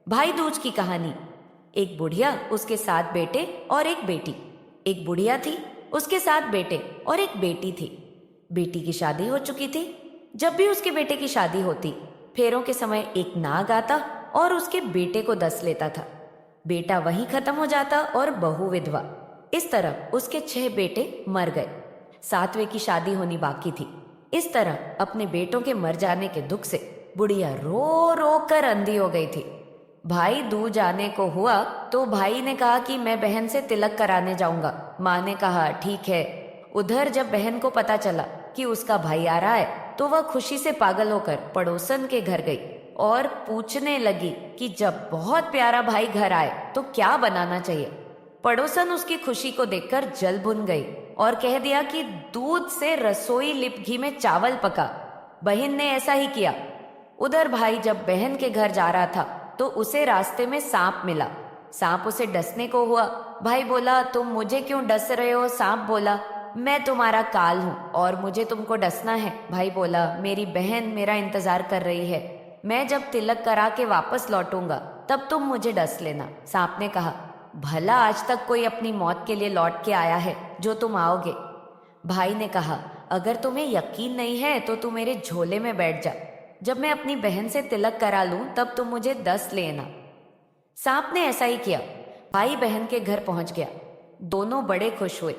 भाई दूज की कहानी। एक बुढ़िया, उसके 7 बेटे और एक बेटी। एक बुढ़िया थी, उसके 7 बेटे और एक बेटी थी। बेटी की शादी हो चुकी थी। जब भी उसके बेटे की शादी होती, फेरों के समय एक नाग आता और उसके बेटे को डस लेता था। बेटा वहीं खत्म हो जाता और बहू विधवा। इस तरह उसके 6 बेटे मर गए। 7वें की शादी होनी बाकी थी। इस तरह अपने बेटों के मर जाने के दुख से बुढ़िया रो रो कर अंधी हो गई थी। भाई दूज जाने को हुआ तो भाई ने कहा कि मैं बहन से तिलक कराने जाऊंगा। माँ ने कहा ठीक है। उधर जब बहन को पता चला कि उसका भाई आ रहा है तो वह खुशी से पागल होकर पड़ोसन के घर गई और पूछने लगी कि जब बहुत प्यारा भाई घर आए तो क्या बनाना चाहिए। पड़ोसन उसकी खुशी को देखकर जल भुन गई और कह दिया कि दूध से रसोई लिप घी में चावल पका। बहन ने ऐसा ही किया। उधर भाई जब बहन के घर जा रहा था तो उसे रास्ते में सांप मिला। सांप उसे डसने को हुआ। भाई बोला तुम मुझे क्यों डस रहे हो? सांप बोला मैं तुम्हारा काल हूं और मुझे तुमको डसना है। भाई बोला मेरी बहन मेरा इंतजार कर रही है, मैं जब तिलक करा के वापस लौटूंगा तब तुम मुझे डस लेना। सांप ने कहा भला आज तक कोई अपनी मौत के लिए लौट के आया है जो तुम आओगे? भाई ने कहा अगर तुम्हें यकीन नहीं है तो तू मेरे झोले में बैठ जा। जब मैं अपनी बहन से तिलक करा लूं तब तुम मुझे डस लेना। सांप ने ऐसा ही किया। भाई बहन के घर पहुंच गया। दोनों बड़े खुश हुए।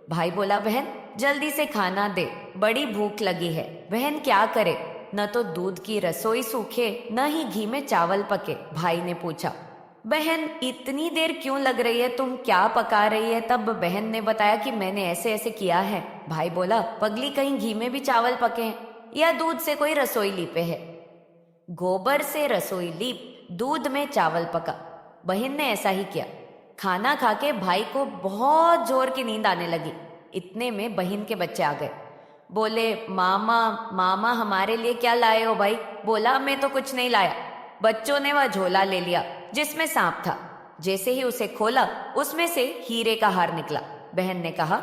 भाई बोला बहन जल्दी से खाना दे, बड़ी भूख लगी है। बहन क्या करे, न तो दूध की रसोई सूखे न ही घी में चावल पके। भाई ने पूछा बहन इतनी देर क्यों लग रही है, तुम क्या पका रही है? तब बहन ने बताया कि मैंने ऐसे ऐसे किया है। भाई बोला पगली कहीं घी में भी चावल पके हैं या दूध से कोई रसोई लीपे है? गोबर से रसोई लीप, दूध में चावल पका। बहन ने ऐसा ही किया। खाना खा के भाई को बहुत जोर की नींद आने लगी। इतने में बहन के बच्चे आ गए। बोले मामा मामा हमारे लिए क्या लाए हो? भाई बोला मैं तो कुछ नहीं लाया। बच्चों ने वह झोला ले लिया जिसमें सांप था। जैसे ही उसे खोला उसमें से हीरे का हार निकला। बहन ने कहा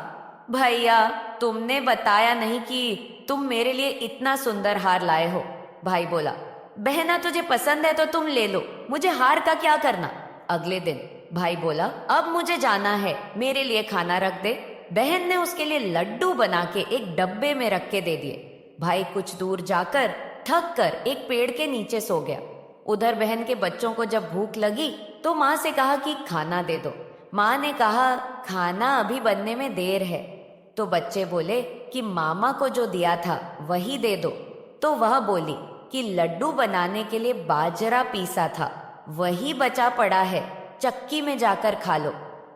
भैया तुमने बताया नहीं कि तुम मेरे लिए इतना सुंदर हार लाए हो। भाई बोला बहना तुझे पसंद है तो तुम ले लो, मुझे हार का क्या करना। अगले दिन भाई बोला अब मुझे जाना है, मेरे लिए खाना रख दे। बहन ने उसके लिए लड्डू बना के एक डब्बे में रख के दे दिए। भाई कुछ दूर जाकर थक कर एक पेड़ के नीचे सो गया। उधर बहन के बच्चों को जब भूख लगी तो माँ से कहा कि खाना दे दो। माँ ने कहा खाना अभी बनने में देर है। तो बच्चे बोले कि मामा को जो दिया था वही दे दो। तो वह बोली कि लड्डू बनाने के लिए बाजरा पीसा था, वही बचा पड़ा है, चक्की में जाकर खा लो।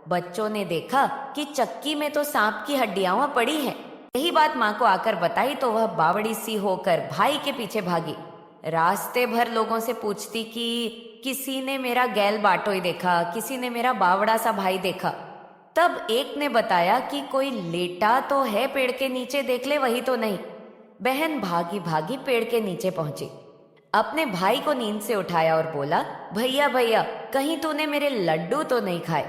बच्चों ने देखा कि चक्की में तो सांप की हड्डियां पड़ी हैं। यही बात माँ को आकर बताई तो वह बावड़ी सी होकर भाई के पीछे भागी। रास्ते भर लोगों से पूछती कि किसी ने मेरा गैल बाटोई देखा, किसी ने मेरा बावड़ा सा भाई देखा। तब एक ने बताया कि कोई लेटा तो है पेड़ के नीचे, देख ले वही तो नहीं। बहन भागी भागी पेड़ के नीचे पहुंची। अपने भाई को नींद से उठाया और बोला भैया भैया कहीं तूने मेरे लड्डू तो नहीं खाए?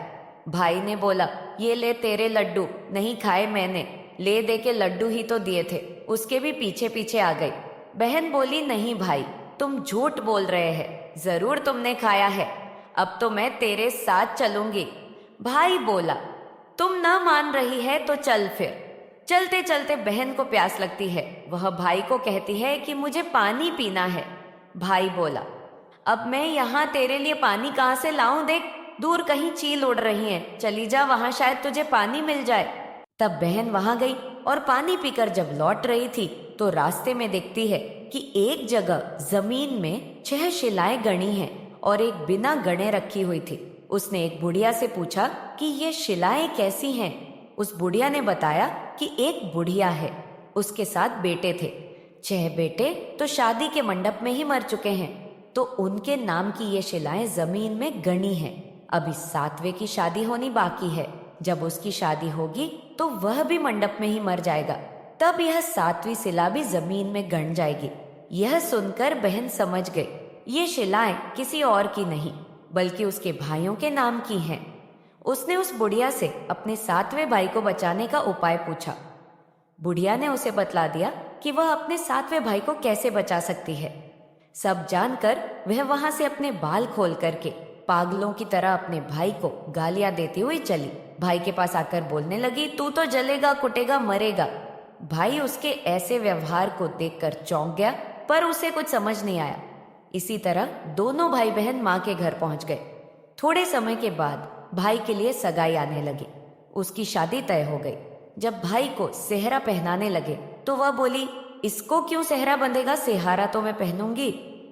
भाई ने बोला ये ले तेरे लड्डू, नहीं खाए मैंने, ले दे के लड्डू ही तो दिए थे। उसके भी पीछे पीछे आ गई। बहन बोली नहीं भाई तुम झूठ बोल रहे हैं, जरूर तुमने खाया है, अब तो मैं तेरे साथ चलूंगी। भाई बोला तुम ना मान रही है तो चल फिर। चलते चलते बहन को प्यास लगती है। वह भाई को कहती है कि मुझे पानी पीना है। भाई बोला अब मैं यहाँ तेरे लिए पानी कहाँ से लाऊं, देख दूर कहीं चील उड़ रही है, चली जा वहां शायद तुझे पानी मिल जाए। तब बहन वहां गई और पानी पीकर जब लौट रही थी तो रास्ते में देखती है कि एक जगह जमीन में 6 शिलाएं गड़ी हैं और एक बिना गणे रखी हुई थी। उसने एक बुढ़िया से पूछा कि ये शिलाएं कैसी हैं? उस बुढ़िया ने बताया कि एक बुढ़िया है, उसके साथ बेटे थे। 6 बेटे तो शादी के मंडप में ही मर चुके हैं, तो उनके नाम की ये शिलाएं जमीन में गणी हैं। अभी 7वें की शादी होनी बाकी है। जब उसकी शादी होगी तो वह भी मंडप में ही मर जाएगा, तब यह 7वीं शिला भी जमीन में गण जाएगी। यह सुनकर बहन समझ गई ये शिलाएं किसी और की नहीं बल्कि उसके भाइयों के नाम की हैं। उसने उस बुढ़िया से अपने 7वें भाई को बचाने का उपाय पूछा। बुढ़िया ने उसे बतला दिया कि वह अपने 7वें भाई को कैसे बचा सकती है। सब जानकर वह वहां से अपने बाल खोल करके पागलों की तरह अपने भाई को गालियां देती हुई चली। भाई के पास आकर बोलने लगी, तू तो जलेगा, कुटेगा, मरेगा। भाई उसके ऐसे व्यवहार को देखकर चौंक गया, पर उसे कुछ समझ नहीं आया। इसी तरह दोनों भाई बहन माँ के घर पहुंच गए। थोड़े समय के बाद भाई के लिए सगाई आने लगी। उसकी शादी तय हो गई। जब भाई को सेहरा पहनाने लगे तो वह बोली, इसको क्यों सेहरा बंधेगा, सेहारा तो मैं पहनूंगी,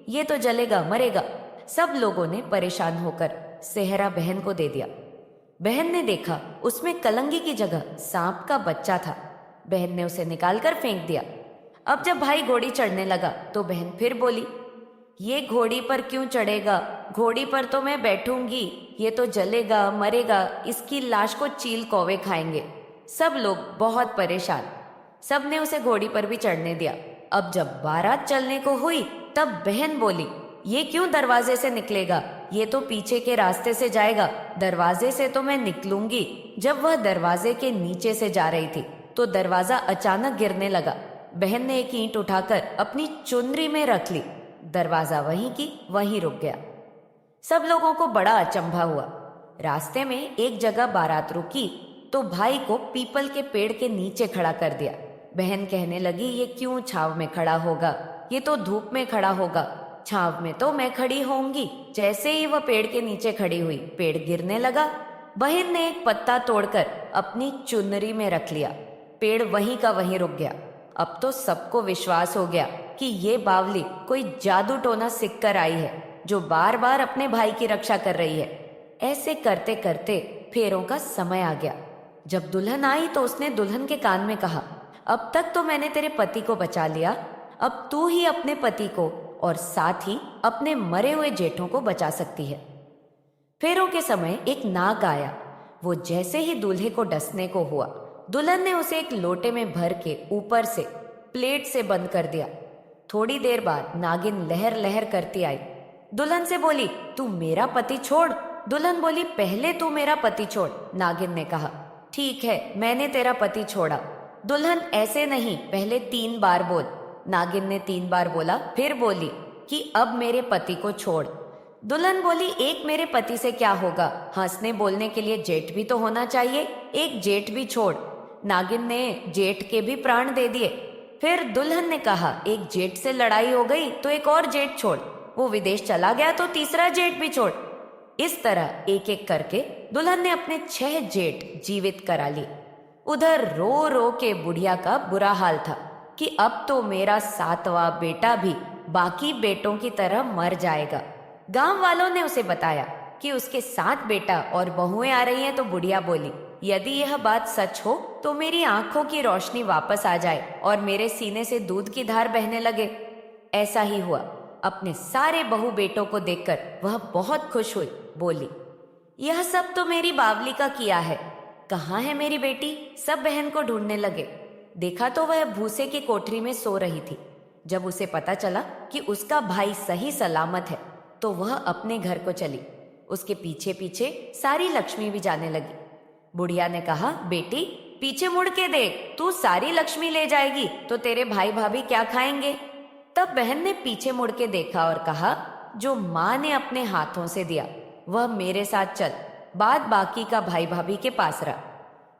ये तो जलेगा, मरेगा। सब लोगों ने परेशान होकर सेहरा बहन को दे दिया। बहन ने देखा उसमें कलंगी की जगह सांप का बच्चा था। बहन ने उसे निकालकर फेंक दिया। अब जब भाई घोड़ी चढ़ने लगा तो बहन फिर बोली, ये घोड़ी पर क्यों चढ़ेगा, घोड़ी पर तो मैं बैठूंगी, ये तो जलेगा, मरेगा, इसकी लाश को चील कौवे खाएंगे। सब लोग बहुत परेशान। सब ने उसे घोड़ी पर भी चढ़ने दिया। अब जब बारात चलने को हुई तब बहन बोली, ये क्यों दरवाजे से निकलेगा, ये तो पीछे के रास्ते से जाएगा, दरवाजे से तो मैं निकलूंगी। जब वह दरवाजे के नीचे से जा रही थी तो दरवाजा अचानक गिरने लगा। बहन ने एक ईंट उठाकर अपनी चुनरी में रख ली। दरवाजा वहीं की वहीं रुक गया। सब लोगों को बड़ा अचंभा हुआ। रास्ते में एक जगह बारात रुकी तो भाई को पीपल के पेड़ के नीचे खड़ा कर दिया। बहन कहने लगी, ये क्यों छाव में खड़ा होगा, ये तो धूप में खड़ा होगा, छाव में तो मैं खड़ी होंगी। जैसे ही वह पेड़ के नीचे खड़ी हुई, पेड़ गिरने लगा। बहन ने एक पत्ता तोड़कर अपनी चुनरी में रख लिया। पेड़ वहीं का वहीं रुक गया। अब तो सबको विश्वास हो गया कि ये बावली कोई जादू टोना सीख कर आई है, जो बार बार अपने भाई की रक्षा कर रही है। ऐसे करते करते फेरों का समय आ गया। जब दुल्हन आई तो उसने दुल्हन के कान में कहा, अब तक तो मैंने तेरे पति को बचा लिया, अब तू ही अपने पति को और साथ ही अपने मरे हुए जेठों को बचा सकती है। फेरों के समय एक नाग आया। वो जैसे ही दूल्हे को डसने को हुआ, दुल्हन ने उसे एक लोटे में भर के ऊपर से प्लेट से बंद कर दिया। थोड़ी देर बाद नागिन लहर लहर करती आई। दुल्हन से बोली, तू मेरा पति छोड़। दुल्हन बोली, पहले तू मेरा पति छोड़। नागिन ने कहा, ठीक है, मैंने तेरा पति छोड़ा। दुल्हन, ऐसे नहीं, पहले 3 बार बोल। नागिन ने 3 बार बोला, फिर बोली कि अब मेरे पति को छोड़। दुल्हन बोली, एक मेरे पति से क्या होगा, हंसने बोलने के लिए जेठ भी तो होना चाहिए, एक जेठ भी छोड़। नागिन ने जेठ के भी प्राण दे दिए। फिर दुल्हन ने कहा, एक जेठ से लड़ाई हो गई तो एक और जेठ छोड़, वो विदेश चला गया तो तीसरा जेठ भी छोड़। इस तरह एक एक करके दुल्हन ने अपने 6 जेठ जीवित करा लिए। उधर रो रो के बुढ़िया का बुरा हाल था कि अब तो मेरा 7वां बेटा भी बाकी बेटों की तरह मर जाएगा। गांव वालों ने उसे बताया कि उसके 7 बेटा और बहुएं आ रही हैं, तो बुढ़िया बोली, यदि यह बात सच हो तो मेरी आंखों की रोशनी वापस आ जाए और मेरे सीने से दूध की धार बहने लगे। ऐसा ही हुआ। अपने सारे बहू बेटों को देखकर वह बहुत खुश हुई। बोली, यह सब तो मेरी बावली का किया है, कहाँ है मेरी बेटी। सब बहन को ढूंढने लगे। देखा तो वह भूसे की कोठरी में सो रही थी। जब उसे पता चला कि उसका भाई सही सलामत है तो वह अपने घर को चली। उसके पीछे पीछे सारी लक्ष्मी भी जाने लगी। बुढ़िया ने कहा, बेटी पीछे मुड़ के देख, तू सारी लक्ष्मी ले जाएगी तो तेरे भाई भाभी क्या खाएंगे। तब बहन ने पीछे मुड़ के देखा और कहा, जो माँ ने अपने हाथों से दिया वह मेरे साथ चल, बाद बाकी का भाई भाभी के पास रहा।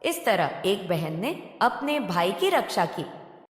इस तरह एक बहन ने अपने भाई की रक्षा की